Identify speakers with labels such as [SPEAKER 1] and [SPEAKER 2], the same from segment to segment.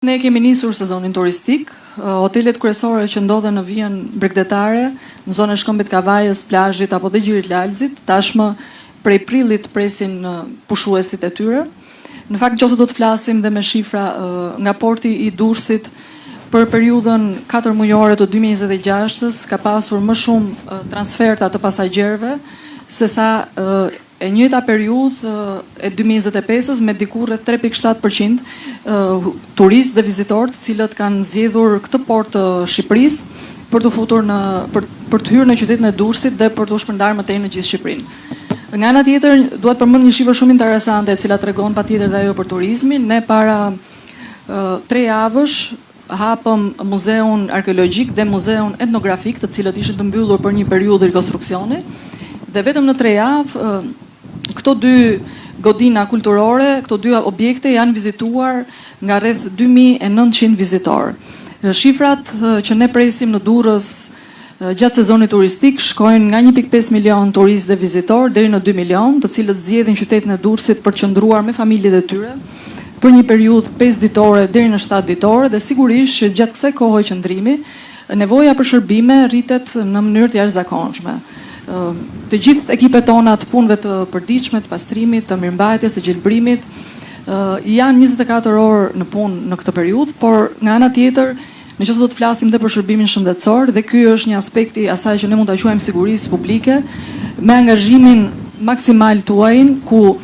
[SPEAKER 1] Ne kemi nisur sezonin turistik. Hotelet kryesore që ndodhen në vijën bregdetare, në zonën e Shkëmbit Kavajës, plazhit apo dhe Gjirit Lalzit, tashmë prej prillit presin pushuesit e tyre. Në fakt nëse do të flasim dhe me shifra nga porti i Durrësit për periudhën 4 mujore të 2026-s ka pasur më shumë transferta të pasagjerëve se sa e njëjta periudhë e 2025-s me diku rreth 3.7% turistë dhe vizitorë të cilët kanë zgjedhur këtë port të Shqipërisë për të futur për të hyrë në qytetin e Durrësit dhe për të u shpërndarë më tej në gjithë Shqipërinë. Nga ana tjetër, duhet përmend një shifër shumë interesante e cila tregon patjetër dhe ajo për turizmin. Ne para 3 javësh hapëm muzeun arkeologjik dhe muzeun etnografik, të cilët ishin të mbyllur për një periudhë rikonstruksioni. Dhe vetëm në 3 javë këto dy godina kulturore, këto dy objekte janë vizituar nga rreth 2900 vizitorë. Shifrat që ne presim në Durrës gjatë sezonit turistik shkojnë nga 1.5 milion turistë dhe vizitorë deri në 2 milion, të cilët zgjedhin qytetin e Durrësit për të qëndruar me familjet e tyre për një periudhë 5 ditore deri në 7 ditore dhe sigurisht që gjatë kësaj kohe qëndrimi nevoja për shërbime rritet në mënyrë të jashtëzakonshme. Të gjithë ekipet tona të punëve të përditshme, të pastrimit, të mirëmbajtjes, të gjelbrimit janë 24 orë në punë në këtë periudhë, por nga ana tjetër, nëse do të flasim dhe për shërbimin shëndetësor, dhe ky është një aspekt i asaj që ne mund ta quajmë sigurisë publike, me angazhimin maksimal tuaj ku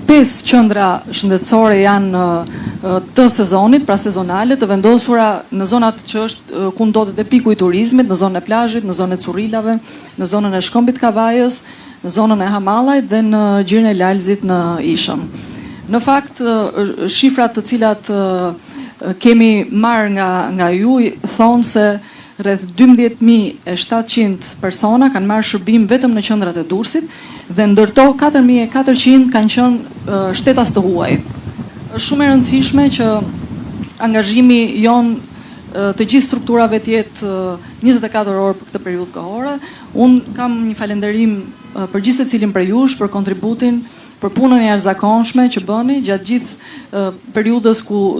[SPEAKER 1] 5 qendra shëndetësore janë të sezonit, pra sezonale, të vendosura në zonat që është ku ndodhet dhe piku i turizmit, në zonën e plazhit, në zonën e Currilave, në zonën e Shkëmbit Kavajës, në zonën e Hamallajt dhe në Gjirin e Lalzit në Ishëm. Në fakt, shifrat të cilat kemi marrë nga ju thonë se rreth 12.700 persona kanë marrë shërbim vetëm në qendrat e Durrësit dhe ndërto 4.400 kanë qenë shtetas të huaj. Është shumë e rëndësishme që angazhimi jon të gjithë strukturave të jetë 24 orë për këtë periudhë kohore. Unë kam një falënderim për gjithë secilin prej jush për kontributin, për punën e jashtëzakonshme që bëni gjatë gjithë periudhës ku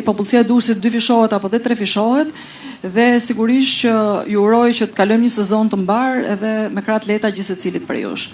[SPEAKER 1] popullsia e Durrësit 2 fishohet apo dhe 3 fishohet, dhe sigurisht që ju uroj që të kalojmë një sezon të mbar edhe me krah të lehta gjithë secilit prej jush.